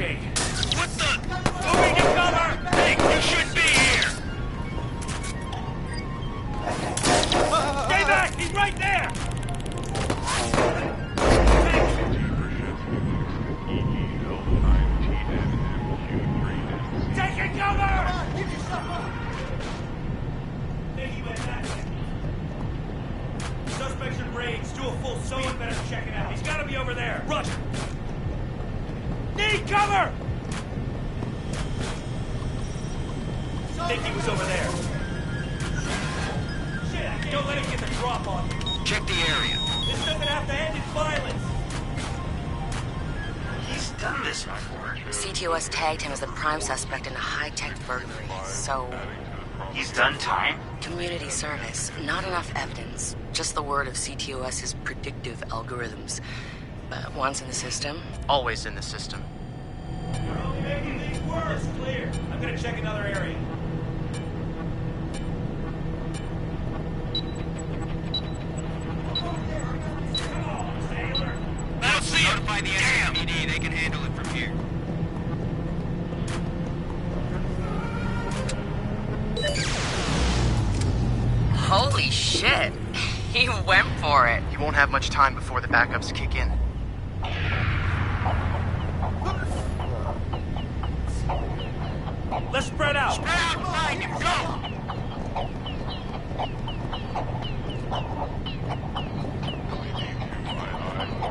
Okay. What the? Moving to cover! Hey, you shouldn't be here! Stay back! He's right there! Taking cover! Get yourself up! Think he went that way. Suspects in raids. Do a full someone better check it out. He's gotta be over there. Roger! Need cover! Think he was over there. Shit, don't let him get the drop on you. Check the area. This doesn't have to end in violence. He's done this before. CTOS tagged him as the prime suspect in a high-tech burglary, so... He's done time? Community service. Not enough evidence. Just the word of CTOS's predictive algorithms. But once in the system... Always in the system. You're only making things worse. Clear. I'm gonna check another area. Come on, sailor. I don't see him. Notify the SMPD. They can handle it from here. Holy shit! He went for it. You won't have much time before the backups kick in. Let's spread out. Spread out and find him. Go!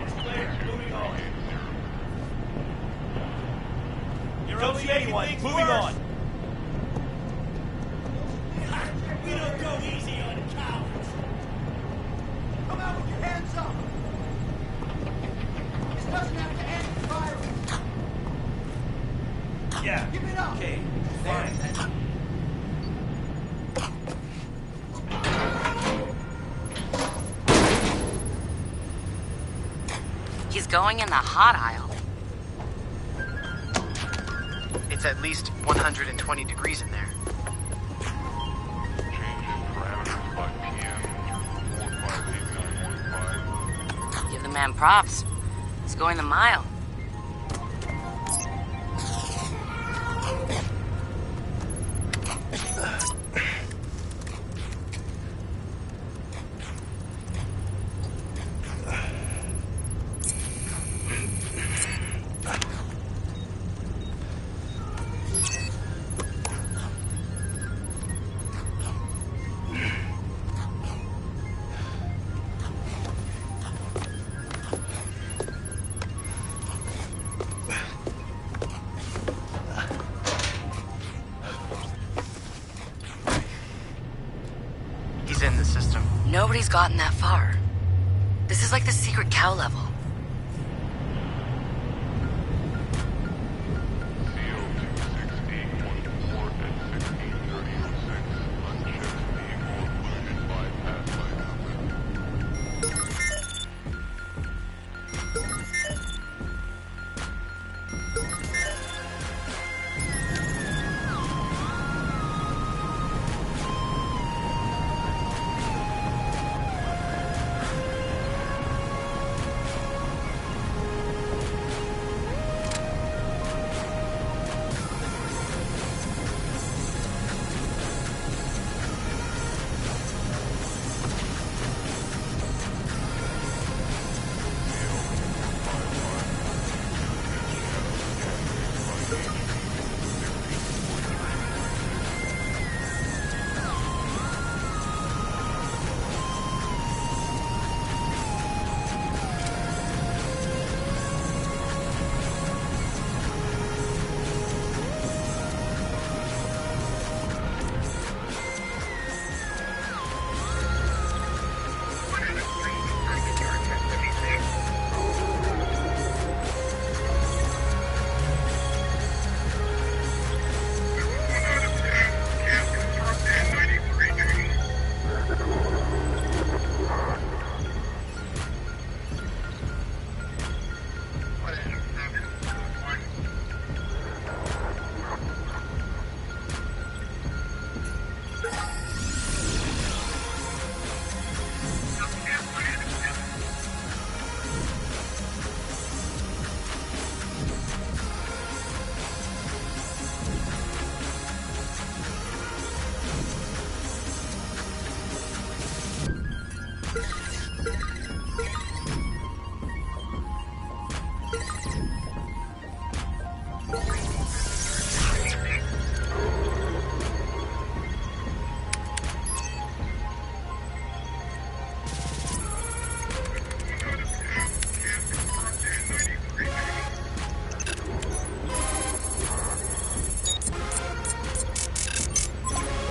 It's clear. Moving on. Don't see anyone. Moving on. We don't go easy on cowards. Come out with your hands up. This doesn't have to end in violence. Yeah. Give it up. Okay. Fine. He's going in the hot aisle. It's at least 120 degrees in there. Give the man props. He's going the mile. He's in the system. Nobody's gotten that far. This is like the secret cow level.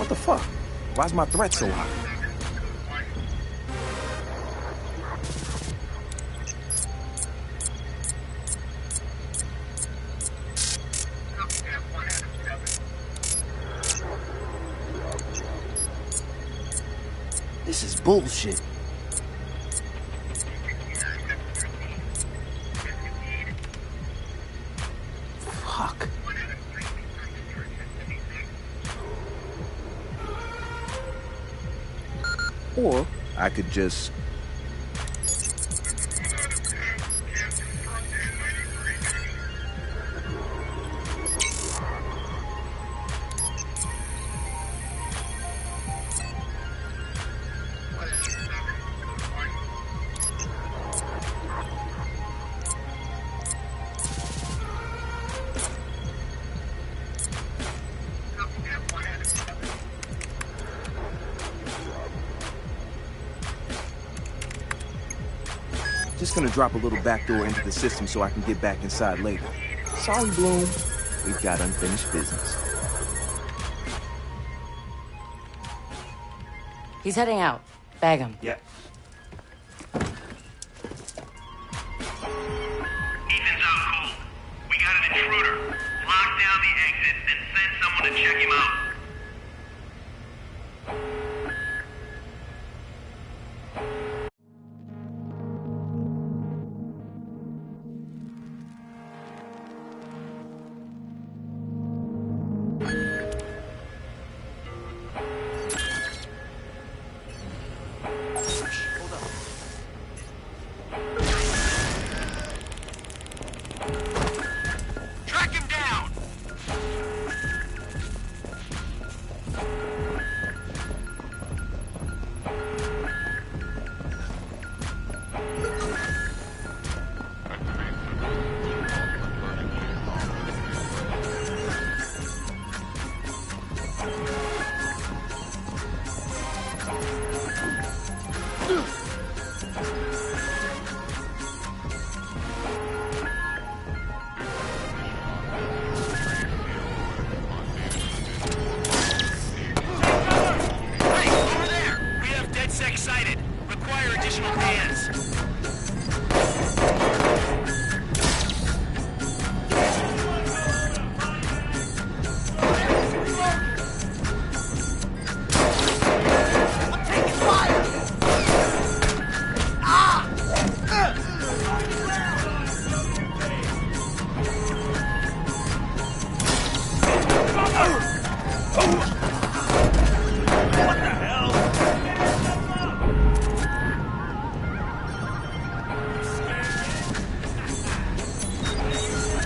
What the fuck? Why's my threat so high? This is bullshit. Fuck. Or I could just... Just gonna drop a little backdoor into the system so I can get back inside later. Sorry, Bloom. We've got unfinished business. He's heading out. Bag him. Yep. Ethan's out cold. We got an intruder. Lock down the exit and send someone to check him out. Track him down! Hey, over there! We have DedSec sighted. Require additional hands.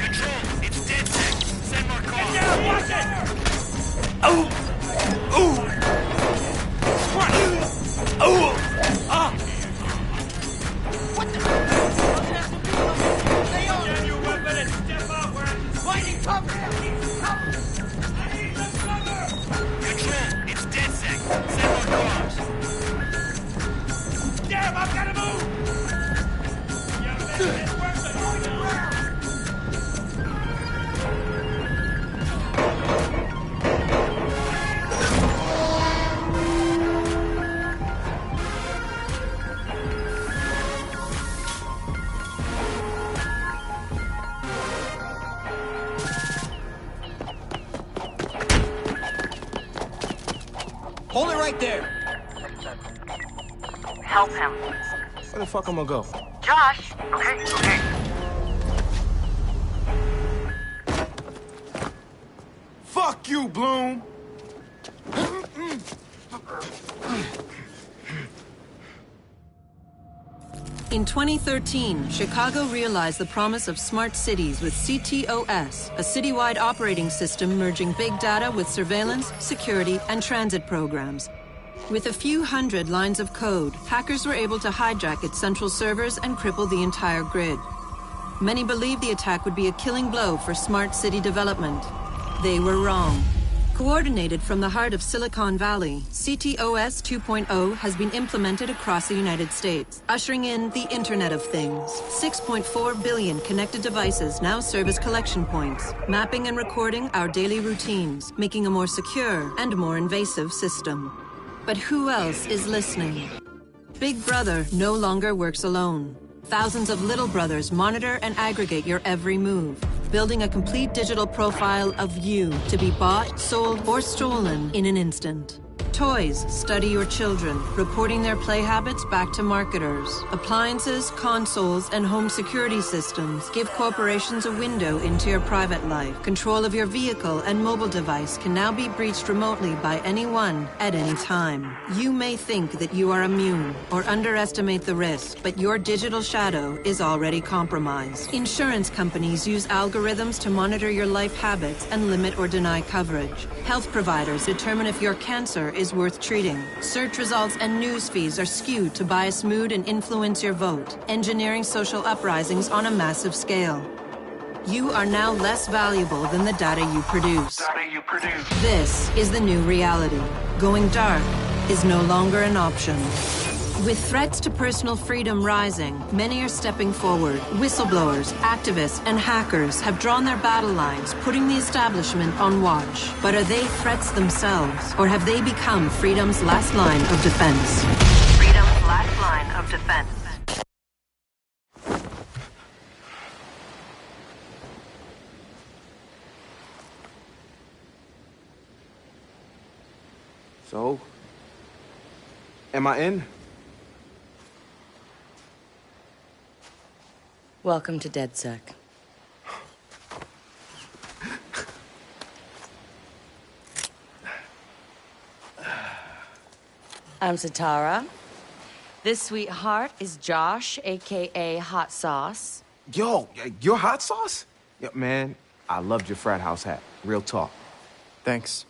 Control, it's DedSec. Send more calls. Down, watch it! Stay on! Down your weapon and step out where I'm fighting cover! I need some cover! Control, it's DedSec. Send more cars. Damn, I've got to move! Young man, this works are going around! Hold it right there. Help him. Where the fuck I'm gonna go? Josh! Okay. Fuck you, Bloom! In 2013, Chicago realized the promise of smart cities with CTOS, a citywide operating system merging big data with surveillance, security, and transit programs. With a few hundred lines of code, hackers were able to hijack its central servers and cripple the entire grid. Many believed the attack would be a killing blow for smart city development. They were wrong. Coordinated from the heart of Silicon Valley, CTOS 2.0 has been implemented across the United States, ushering in the Internet of Things. 6.4 billion connected devices now serve as collection points, mapping and recording our daily routines, making a more secure and more invasive system. But who else is listening? Big Brother no longer works alone. Thousands of little brothers monitor and aggregate your every move, building a complete digital profile of you to be bought, sold, or stolen in an instant. Toys study your children, reporting their play habits back to marketers. Appliances, consoles, and home security systems give corporations a window into your private life. Control of your vehicle and mobile device can now be breached remotely by anyone at any time. You may think that you are immune or underestimate the risk, but your digital shadow is already compromised. Insurance companies use algorithms to monitor your life habits and limit or deny coverage. Health providers determine if your cancer is worth treating. Search results and news feeds are skewed to bias mood and influence your vote, engineering social uprisings on a massive scale. You are now less valuable than the data you produce. This is the new reality. Going dark is no longer an option. With threats to personal freedom rising, many are stepping forward. Whistleblowers, activists, and hackers have drawn their battle lines, putting the establishment on watch. But are they threats themselves, or have they become freedom's last line of defense? Freedom's last line of defense. So, am I in? Welcome to DedSec. I'm Satara. This sweetheart is Josh, a.k.a. Hot Sauce. Yo, you're Hot Sauce? Yeah, man, I loved your frat house hat. Real talk. Thanks.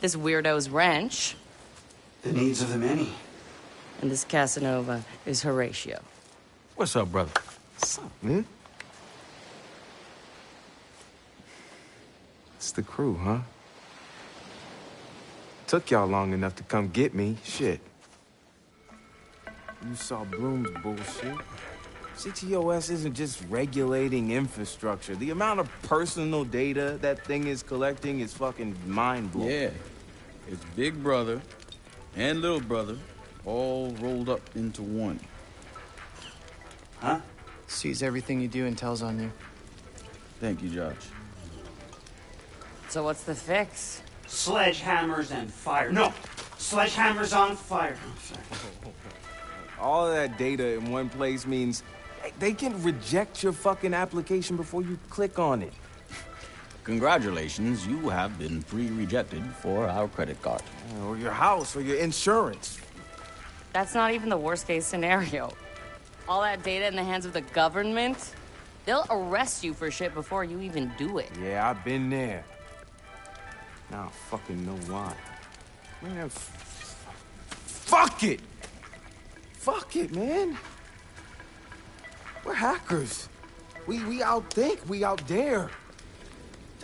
This weirdo's Wrench. The needs of the many. And this Casanova is Horatio. What's up, brother? What's up, man? It's the crew, huh? Took y'all long enough to come get me. Shit. You saw Bloom's bullshit. CTOS isn't just regulating infrastructure. The amount of personal data that thing is collecting is fucking mind-blowing. Yeah. It's Big Brother and Little Brother all rolled up into one. Huh? Sees everything you do and tells on you. Thank you, Josh. So what's the fix? Sledgehammers and fire. No! Sledgehammers on fire. I'm sorry. All of that data in one place means they can reject your fucking application before you click on it. Congratulations, you have been pre-rejected for our credit card. Or your house, or your insurance. That's not even the worst-case scenario. All that data in the hands of the government, they'll arrest you for shit before you even do it. Yeah, I've been there. Now I fucking know why. Man, fuck it! Fuck it, man. We're hackers. We outthink, we out dare.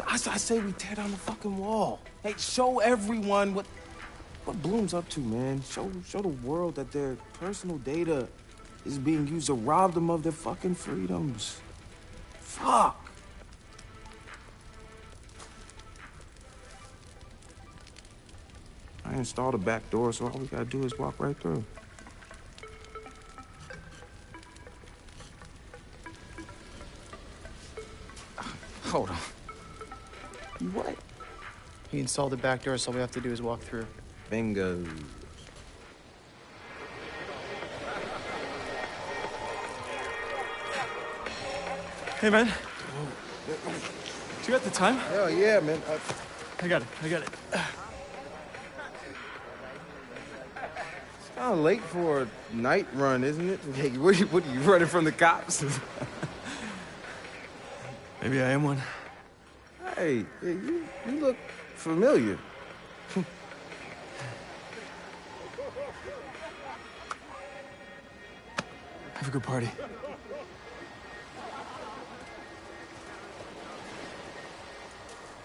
I say we tear down the fucking wall. Hey, show everyone what Bloom's up to, man. Show the world that their personal data is being used to rob them of their fucking freedoms. Fuck. I installed a back door, so all we gotta do is walk right through. Hold on. What? He installed the back door, so all we have to do is walk through. Bingo. Hey, man. Do you got the time? Hell yeah, man. I got it. It's kind of late for a night run, isn't it? Hey, what are you running from the cops? Maybe I am one. Hey, you look familiar. Have a good party.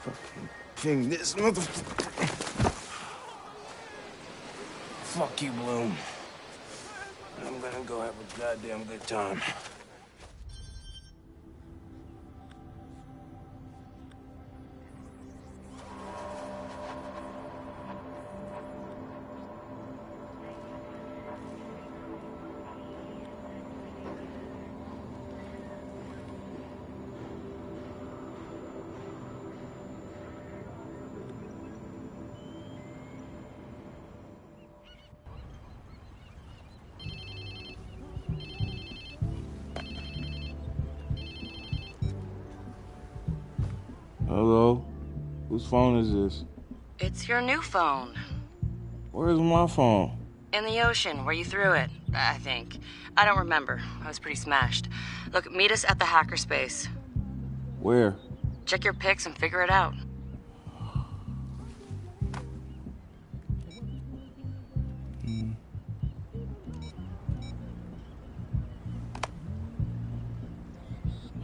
Fucking ping this motherfucker. Fuck you, Bloom. I'm gonna go have a goddamn good time. Hello? Whose phone is this? It's your new phone. Where's my phone? In the ocean, where you threw it, I think. I don't remember. I was pretty smashed. Look, meet us at the hackerspace. Where? Check your pics and figure it out.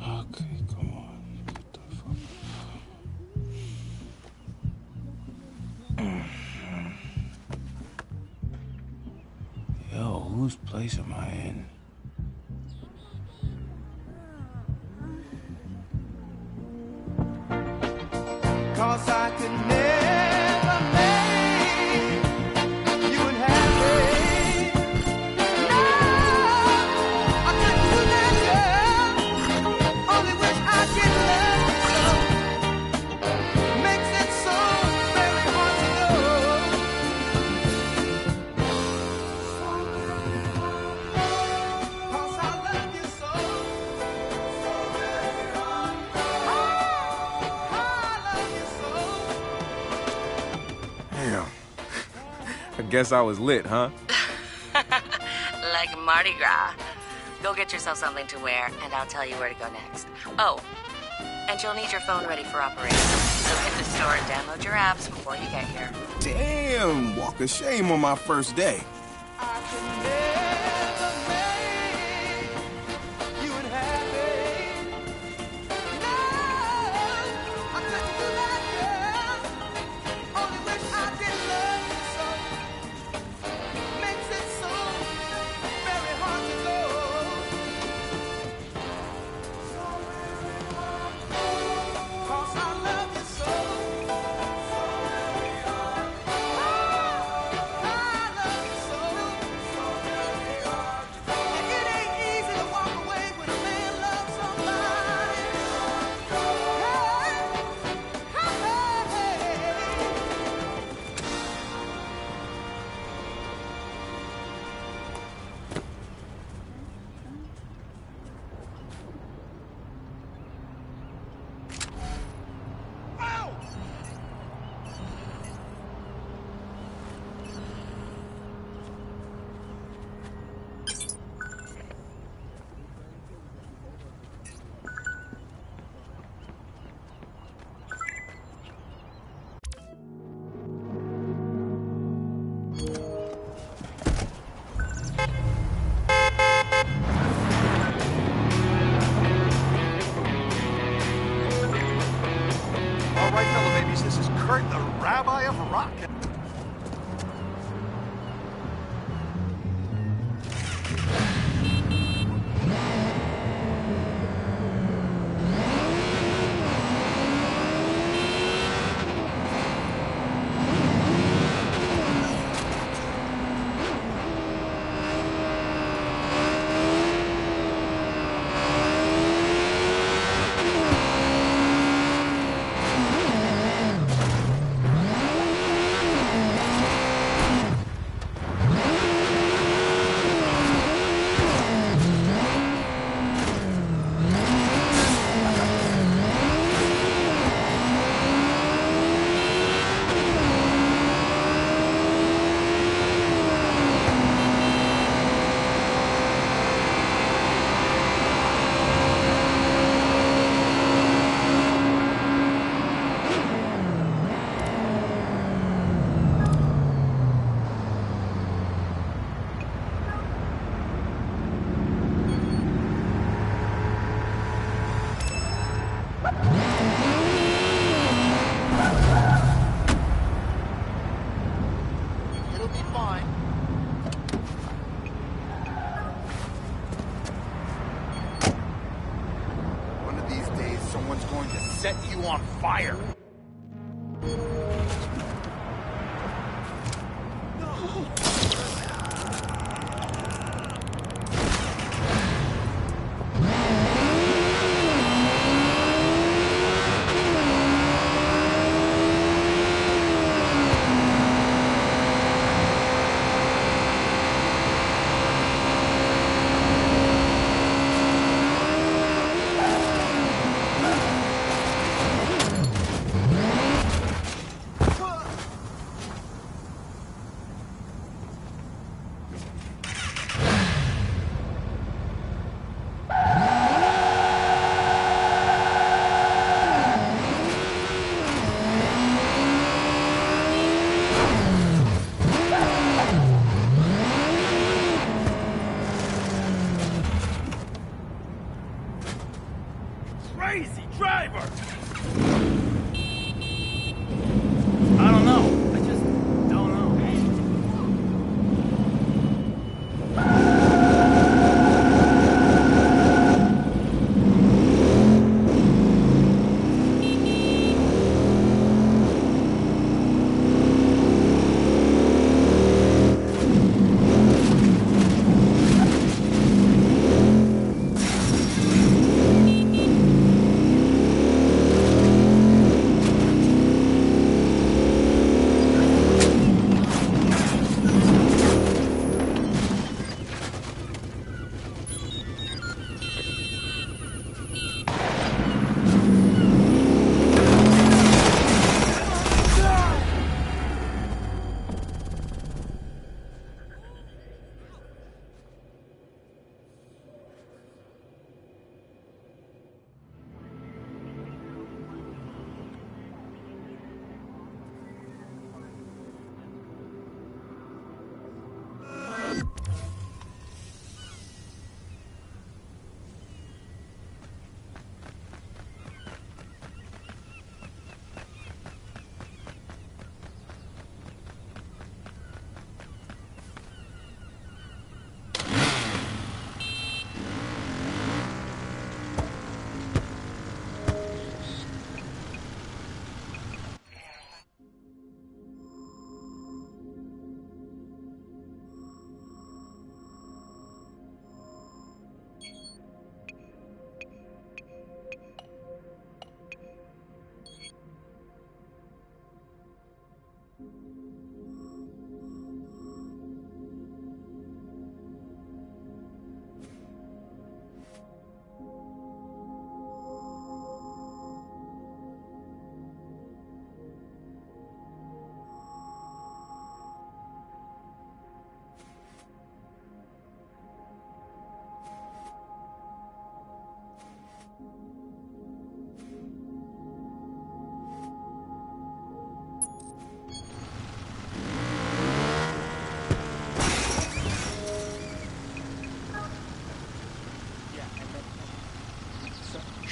Okay, come on. Get the fuck. Yo, whose place am I in? Cause I could never make you unhappy. No, I couldn't do that, girl. Only wish I did love you so. Makes it so very hard to know. Cause I love you so. Damn. I guess I was lit, huh? Like Mardi Gras. Go get yourself something to wear, and I'll tell you where to go next. Oh, and you'll need your phone ready for operation. So hit the store and download your apps before you get here. Damn, walk of shame on my first day. I can never make you unhappy. No, I couldn't do that, girl. Only wish I did love you so. Makes it so very hard to go. Cause I love you so. All right, fellow babies, this is Kurt, the Rabbi of Rock. is going to set you on fire. Crazy driver! I don't know. I just don't know.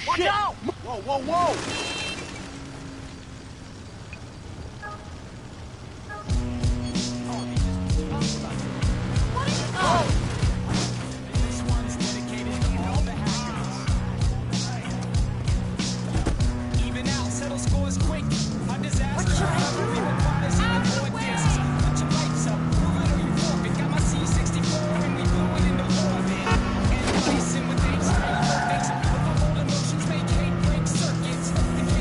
Watch out! Whoa, whoa, whoa! With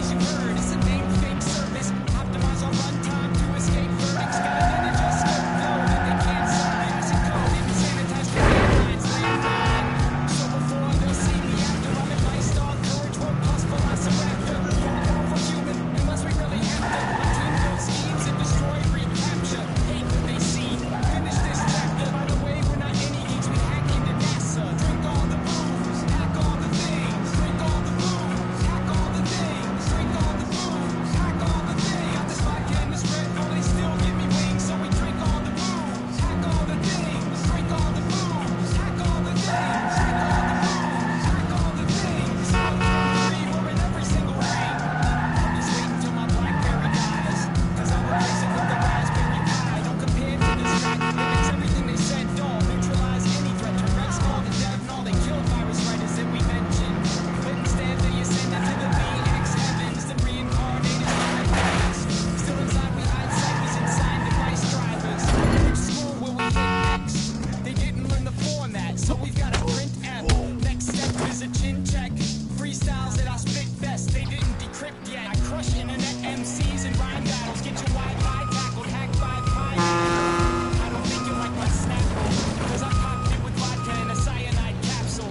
crush internet MCs and rhyme battles. Get your Wi-Fi tackled, hacked by pirates. I don't think you like my Snapple, cause I popped it with vodka and a cyanide capsule.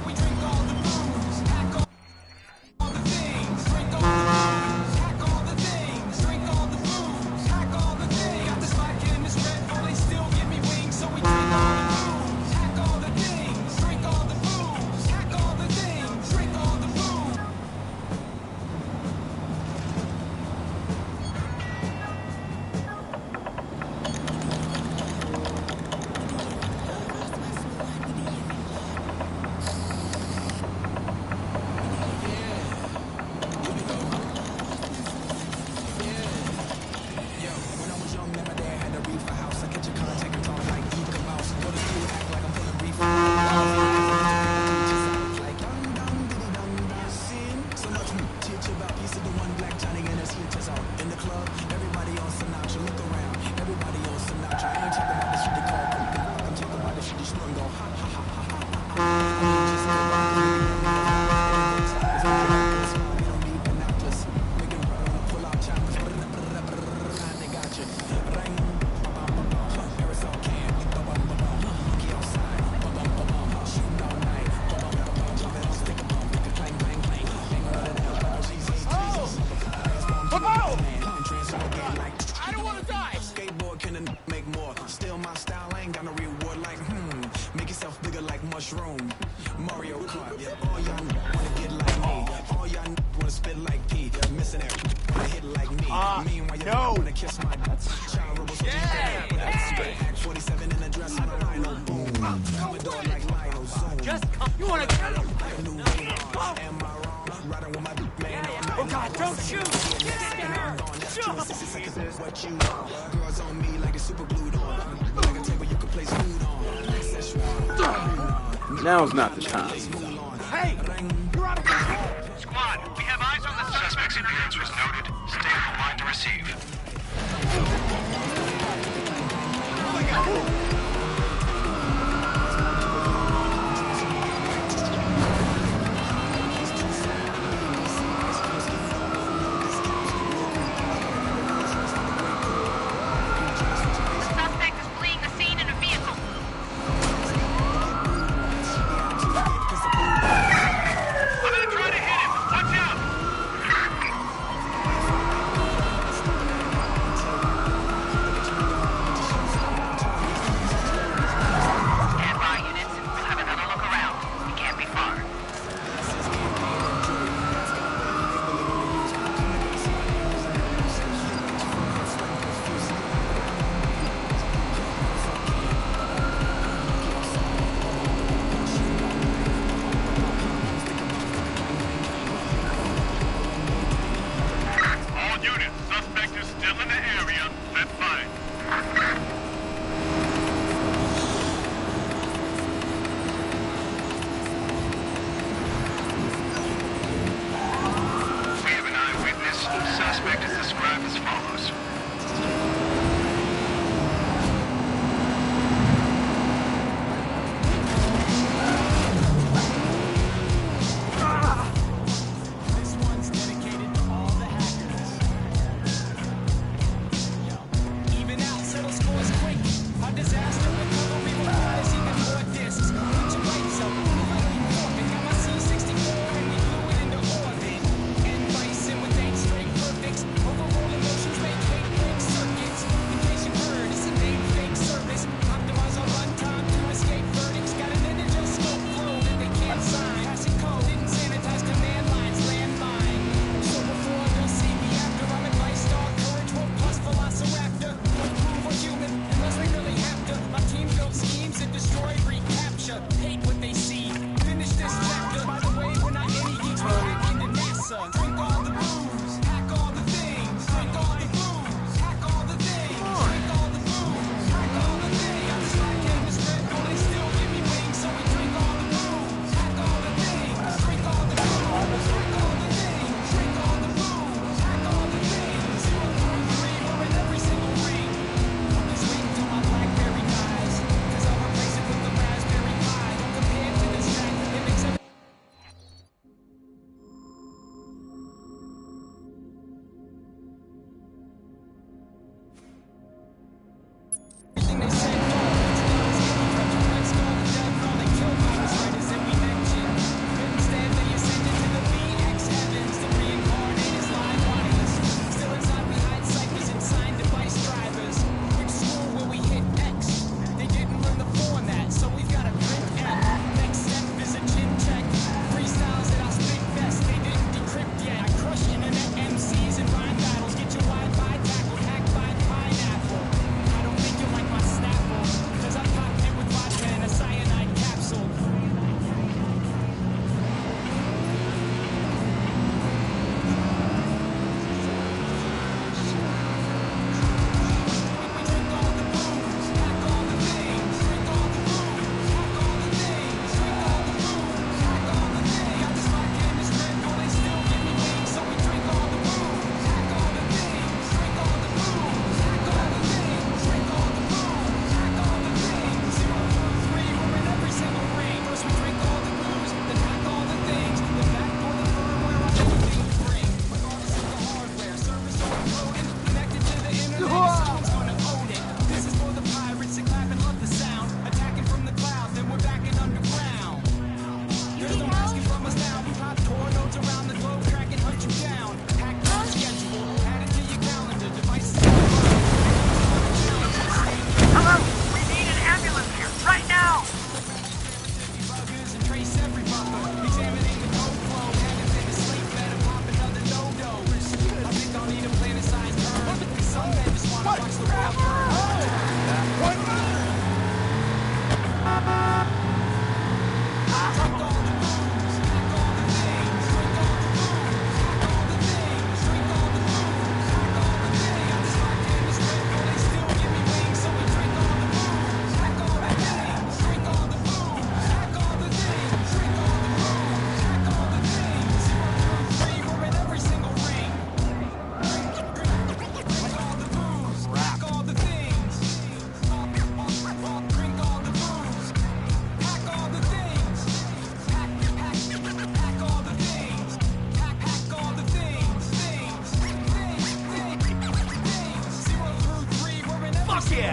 We drink all the booze, hack all the things, drink all the booze, hack all the things, drink all the booze, hack all the things. Got this vodka and this Red Bull, they still give me wings, so we drink all the booze, hack all the things, drink all the booze, hack all the things, drink all the booze. I don't want to die! Skateboard can make more. Still my style, I ain't got no reward like, make yourself bigger like mushroom. Mario Kart, yeah, all y'all wanna get like me. All y'all wanna spit like P. Missing it, wanna hit like me. Meanwhile, you wanna kiss my child robot. Yeah! 47 in the dress on a rhino, boom. Commodore like Lionel, zoom. Just come. You want to kill him? Am I wrong? Riding with my man all night. Oh God, don't shoot! Get down! What you want? Girls on me like they super glued on. Like a table you can place food on. Now's not the time. Hey! You're out of control! Squad, we have eyes on the suspect's appearance was noted. Stay on the line to receive. Suspect is fleeing the scene in a vehicle. I'm gonna try to hit him. Watch out!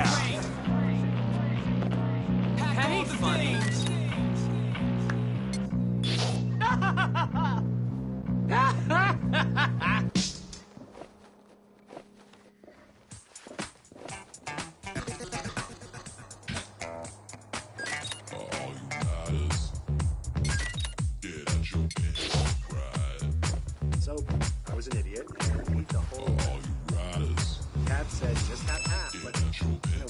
Yeah. Hack all the things. So, I was an idiot and ate the whole Cat said just have half, but I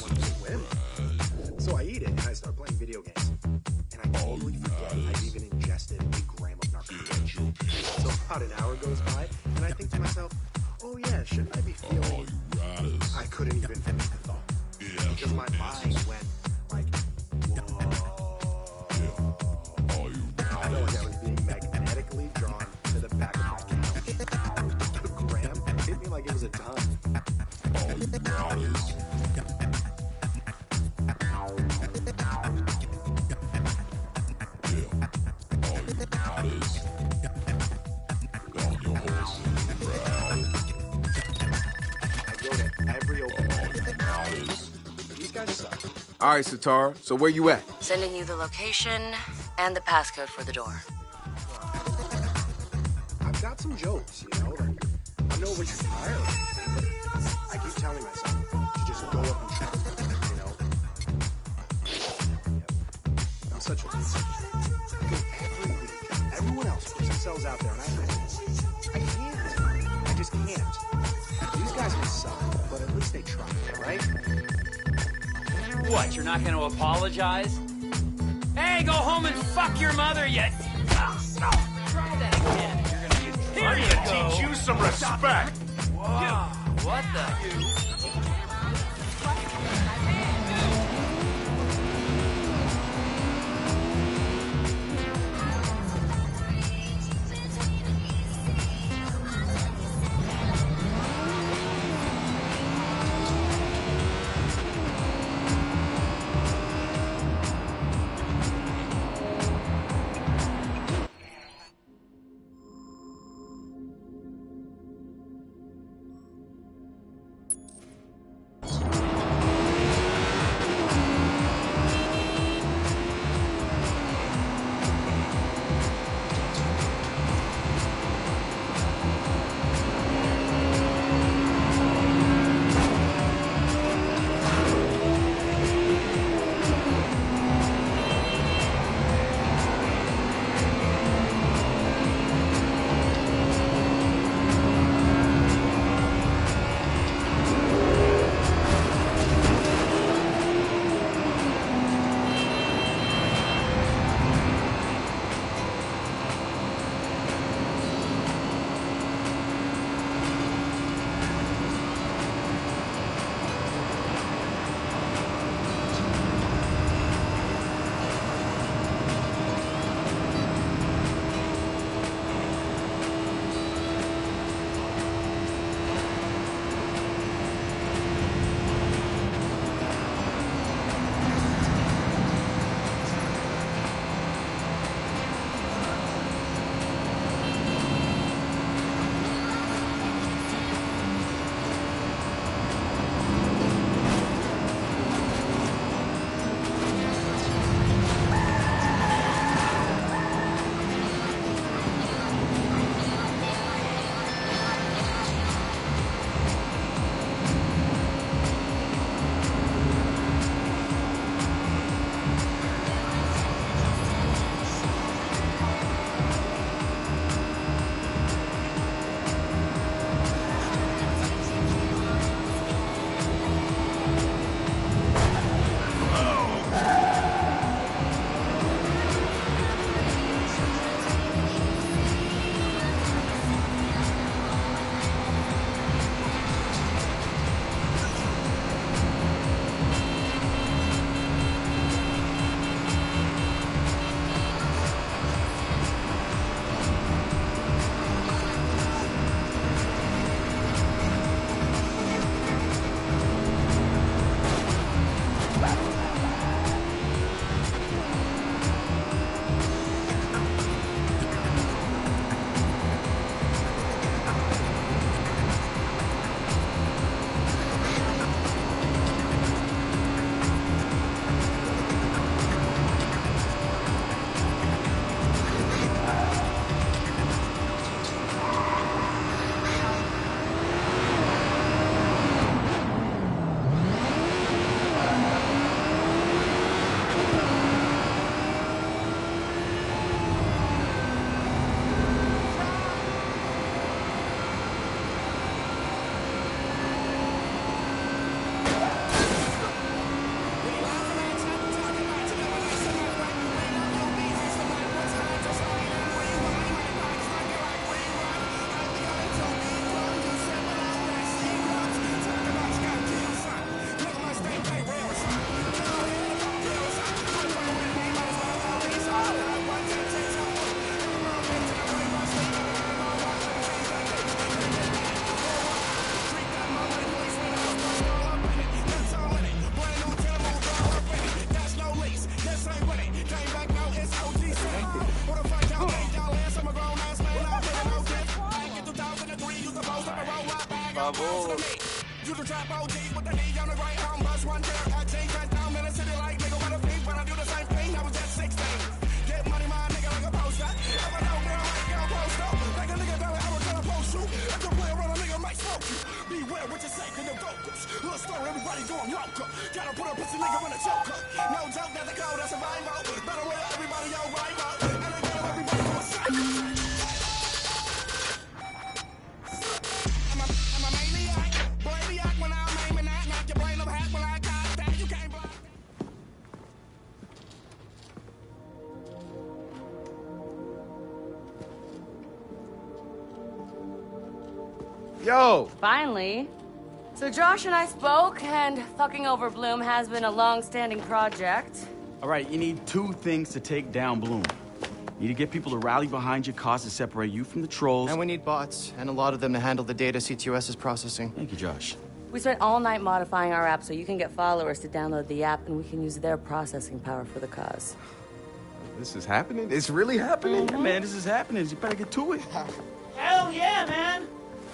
wanted to win. So I eat it and I start playing video games. And I totally forget I've even ingested a gram of narcotics. So about an hour goes by and I think to myself, oh yeah, shouldn't I be feeling... I couldn't even finish the thought. Because my mind went like, whoa. I felt like I was being magnetically drawn to the back of my couch. The gram hit me like it was a ton. All right, Satara, so where you at? Sending you the location and the passcode for the door. I've got some jokes, you know, like, I know what you're tired of, but I keep telling myself to just go up and check, you know? I'm such a loser. Because every week, everyone else puts themselves out there, and I can't. I just can't. These guys can suck, but at least they try, right? What, you're not going to apologize? Hey, go home and fuck your mother, you... Try that again. You're going to get... Here you go. Teach you some respect. Whoa, what the... favor. You the trap OG with the knee on the right arm, bust one there. I change that down in the city like nigga wanna think when I do the same thing. I was just 16. Get money, my nigga, like a poster. Ever know girl like girl poster? Like a nigga down, I was gonna post you. If you play around a nigga, might smoke you. Beware what you say to the vocals. Little story, everybody going local. Gotta put a pussy nigga in a choker. No joke, that's the code, that's survival. Better way everybody your rival. And I got everybody to a side. I'm a maniac. Boydiac when I'm aiming at. Knock your brain up hat when I got that. You can't block. Yo! Finally. So Josh and I spoke, and fucking over Bloom has been a long-standing project. All right, you need two things to take down Bloom. You need to get people to rally behind your cause to separate you from the trolls. And we need bots, and a lot of them to handle the data CTOS is processing. Thank you, Josh. We spent all night modifying our app so you can get followers to download the app, and we can use their processing power for the cause. This is happening? It's really happening? Yeah, man, this is happening. You better get to it. Hell yeah, man!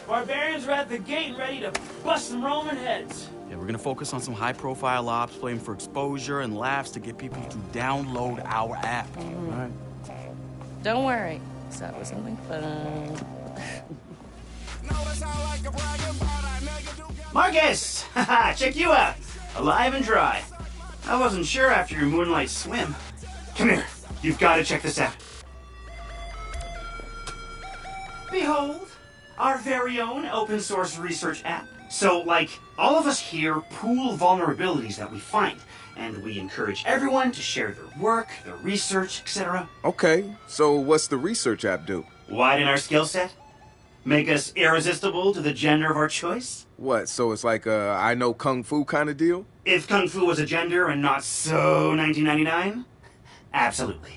Barbarians are at the gate ready to bust some Roman heads. Yeah, we're gonna focus on some high-profile ops, playing for exposure and laughs to get people to download our app. All right. Don't worry. Start with something fun. Marcus! Haha, check you out. Alive and dry. I wasn't sure after your moonlight swim. Come here. You've got to check this out. Behold, our very own open source research app. So, like, all of us here pool vulnerabilities that we find, and we encourage everyone to share their work, their research, etc. Okay, so what's the research app do? Widen our skill set? Make us irresistible to the gender of our choice? What, so it's like a I know Kung Fu kind of deal? If Kung Fu was a gender and not so 1999? Absolutely.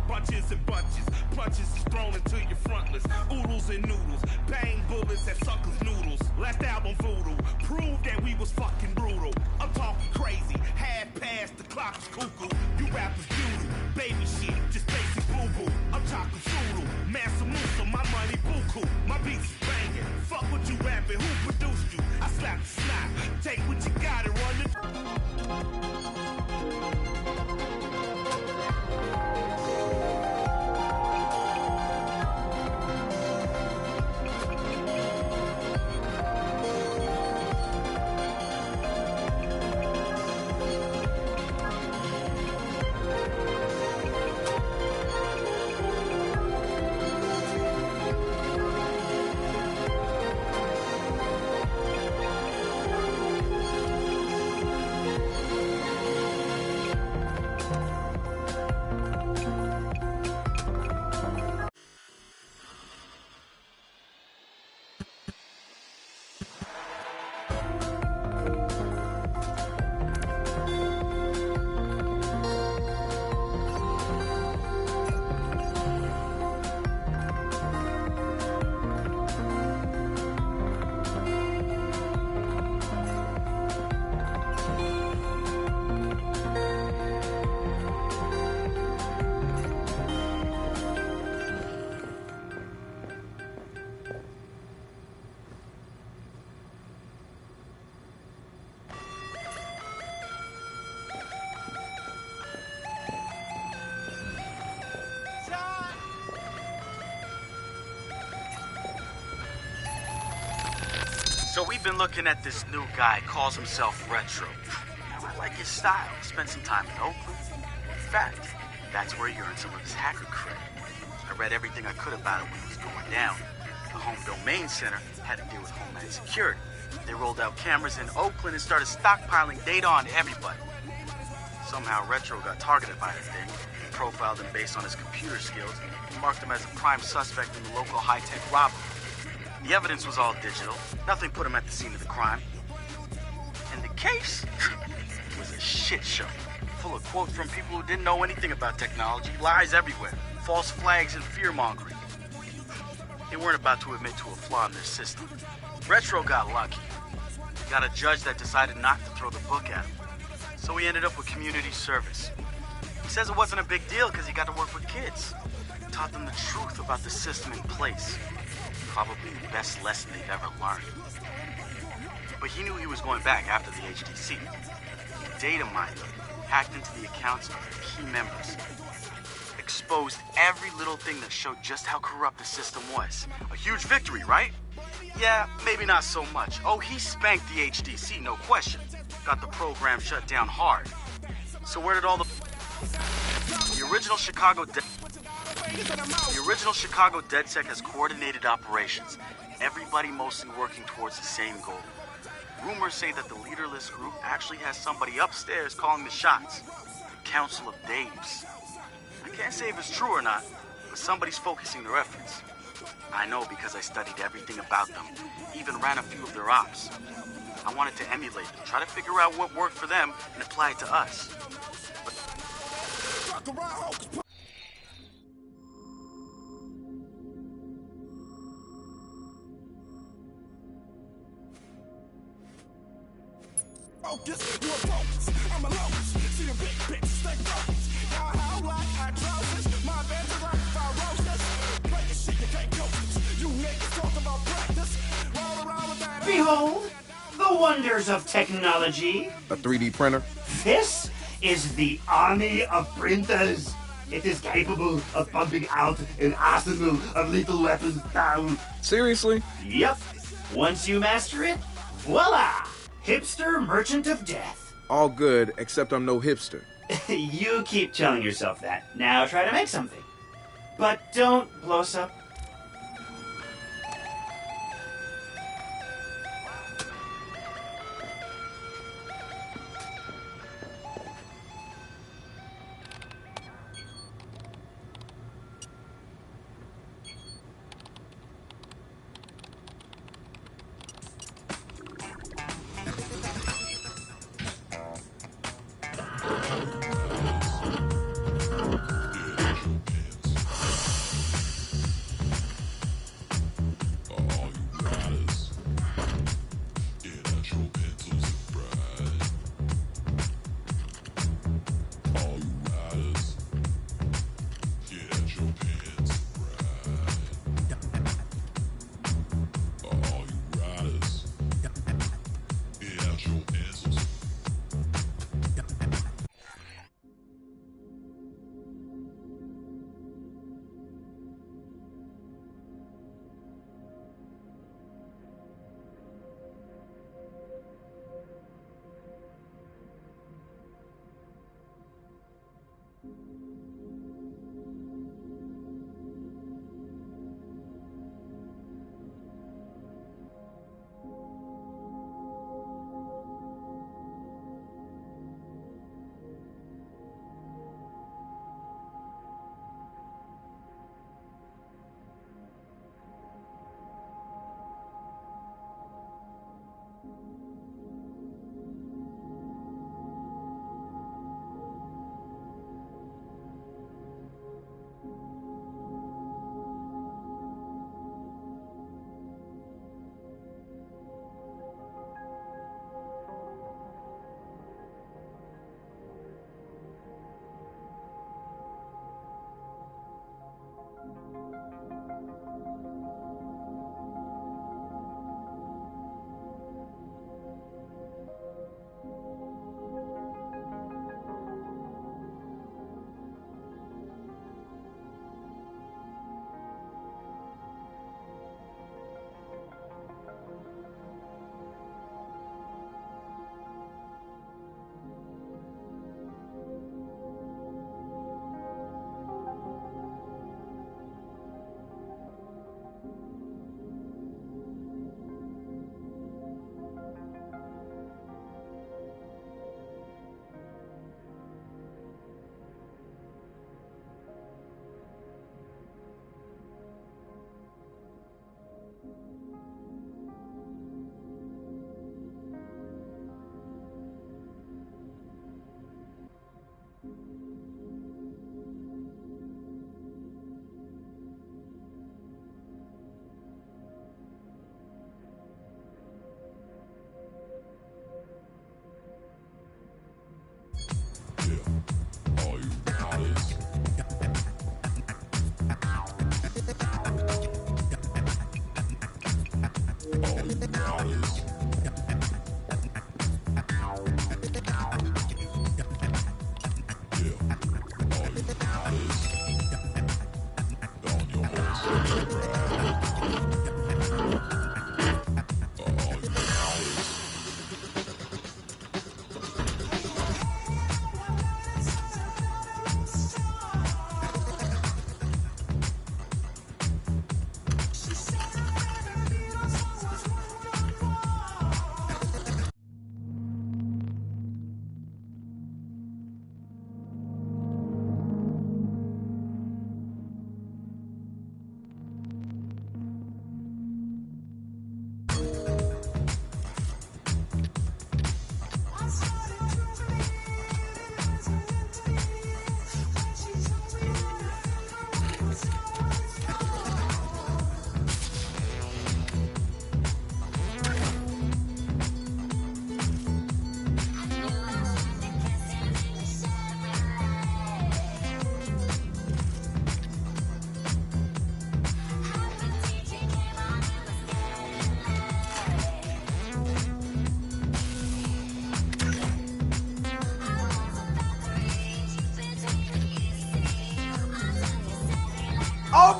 Bunches and bunches, punches is thrown into your frontlets. Oodles and noodles, bang bullets at suckers' noodles. Last album voodoo, proved that we was fucking brutal. I'm talking crazy, half past the clock is cuckoo. You rappers beauty, baby shit, just basic boo-boo. I'm talking Zulu, Mansa Musa, my money buku. My beats is banging, fuck what you rapping, who produced you? I slap the snot, take what you got and run the... So we've been looking at this new guy, calls himself Retro. Now, I like his style. Spent some time in Oakland. In fact, that's where he earned some of his hacker credit. I read everything I could about it when it was going down. The Home Domain Center had to deal with Homeland Security. They rolled out cameras in Oakland and started stockpiling data on everybody. Somehow Retro got targeted by the thing, profiled him based on his computer skills, and marked him as a prime suspect in the local high-tech robbery. The evidence was all digital. Nothing put him at the scene of the crime. And the case was a shit show, full of quotes from people who didn't know anything about technology, lies everywhere, false flags and fear-mongering. They weren't about to admit to a flaw in their system. Retro got lucky. Got a judge that decided not to throw the book at him. So he ended up with community service. He says it wasn't a big deal because he got to work with kids. Taught them the truth about the system in place. Probably the best lesson they've ever learned. But he knew he was going back after the HDC. He data mined them, hacked into the accounts of their key members. Exposed every little thing that showed just how corrupt the system was. A huge victory, right? Yeah, maybe not so much. Oh, he spanked the HDC, no question. Got the program shut down hard. So where did all the original Chicago DedSec has coordinated operations. Everybody mostly working towards the same goal. Rumors say that the leaderless group actually has somebody upstairs calling the shots. The Council of Daves. I can't say if it's true or not, but somebody's focusing their efforts. I know because I studied everything about them, even ran a few of their ops. I wanted to emulate them, try to figure out what worked for them and apply it to us. Focus, more focus. I'm a locust. See the big picture, stay focused. Y'all how like atrocious. My advantage like ferocious. Play the shit, you can't coach it. You niggas talk about practice. Roll around with that. Behold, the wonders of technology. A 3D printer? This is the army of printers. It is capable of pumping out an arsenal of lethal weapons down. Seriously? Yep. Once you master it, voila! Hipster merchant of death. All good, except I'm no hipster. You keep telling yourself that. Now try to make something. But don't blow us up.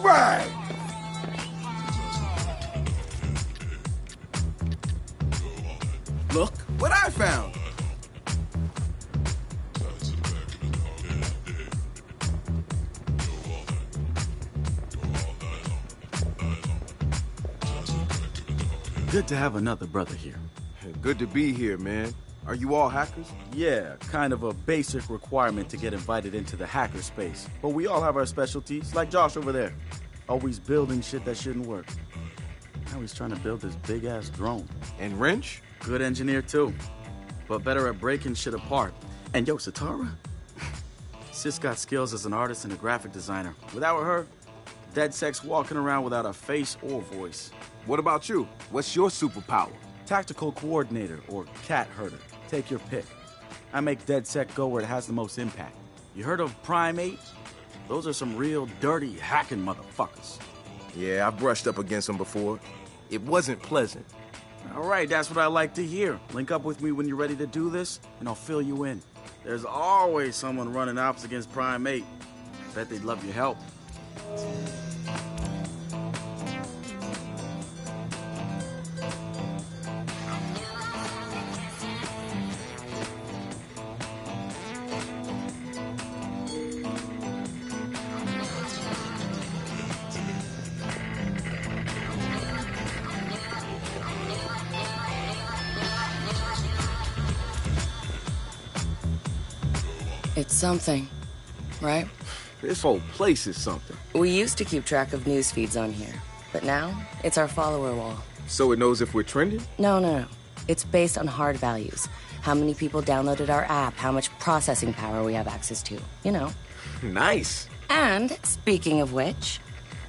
right! Look what I found. Good to have another brother here. Good to be here, man. Are you all hackers? Yeah, kind of a basic requirement to get invited into the hacker space. But we all have our specialties, like Josh over there. Always building shit that shouldn't work. Now he's trying to build this big-ass drone. And Wrench? Good engineer, too. But better at breaking shit apart. And yo, Satara? Sis got skills as an artist and a graphic designer. Without her, DeadSec's walking around without a face or voice. What about you? What's your superpower? Tactical coordinator or cat herder. Take your pick. I make DeadSec go where it has the most impact. You heard of Prime 8? Those are some real dirty hacking motherfuckers. Yeah, I've brushed up against them before. It wasn't pleasant. All right, that's what I like to hear. Link up with me when you're ready to do this, and I'll fill you in. There's always someone running ops against Prime 8. Bet they'd love your help. It's something, right? This whole place is something. We used to keep track of news feeds on here, but now it's our follower wall. So it knows if we're trending? No. It's based on hard values. How many people downloaded our app, how much processing power we have access to, you know. Nice. And, speaking of which,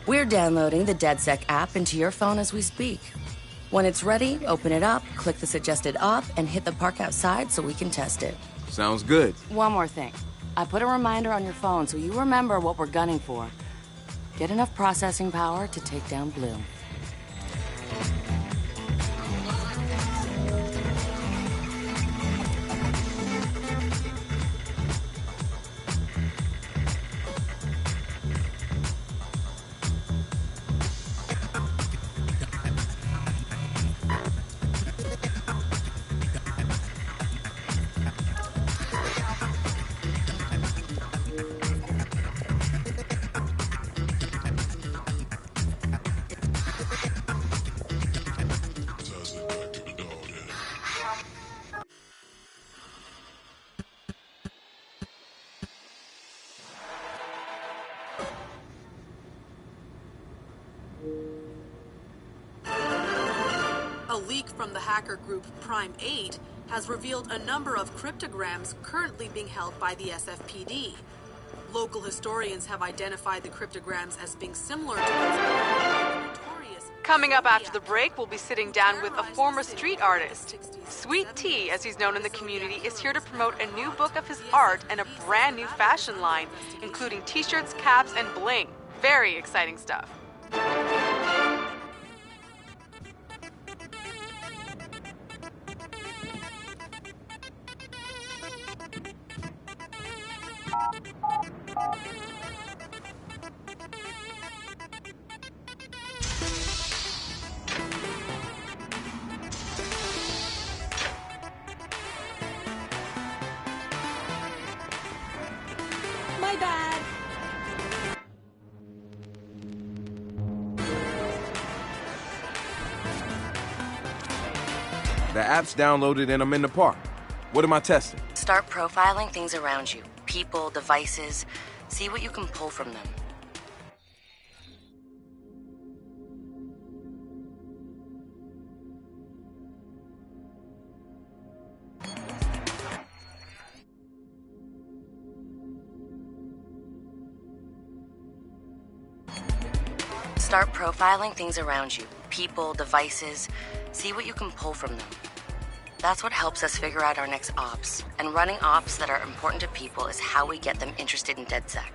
we're downloading the DeadSec app into your phone as we speak. When it's ready, open it up, click the suggested op, and hit the park outside so we can test it. Sounds good. One more thing. I put a reminder on your phone so you remember what we're gunning for. Get enough processing power to take down Blue. A leak from the hacker group Prime 8 has revealed a number of cryptograms currently being held by the SFPD. Local historians have identified the cryptograms as being similar to those notorious. Coming up after the break, we'll be sitting down with a former street artist. Sweet Tea, as he's known in the community, is here to promote a new book of his art and a brand new fashion line, including t-shirts, caps, and bling. Very exciting stuff. My bad. The app's downloaded and I'm in the park. What am I testing? Start profiling things around you. People, devices. See what you can pull from them. Start profiling things around you. People, devices. See what you can pull from them. That's what helps us figure out our next ops. And running ops that are important to people is how we get them interested in DeadSec.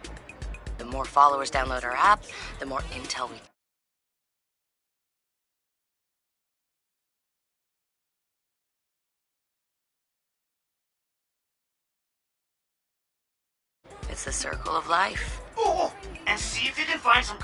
The more followers download our app, the more intel we... It's the circle of life. Oh, and see if you can find some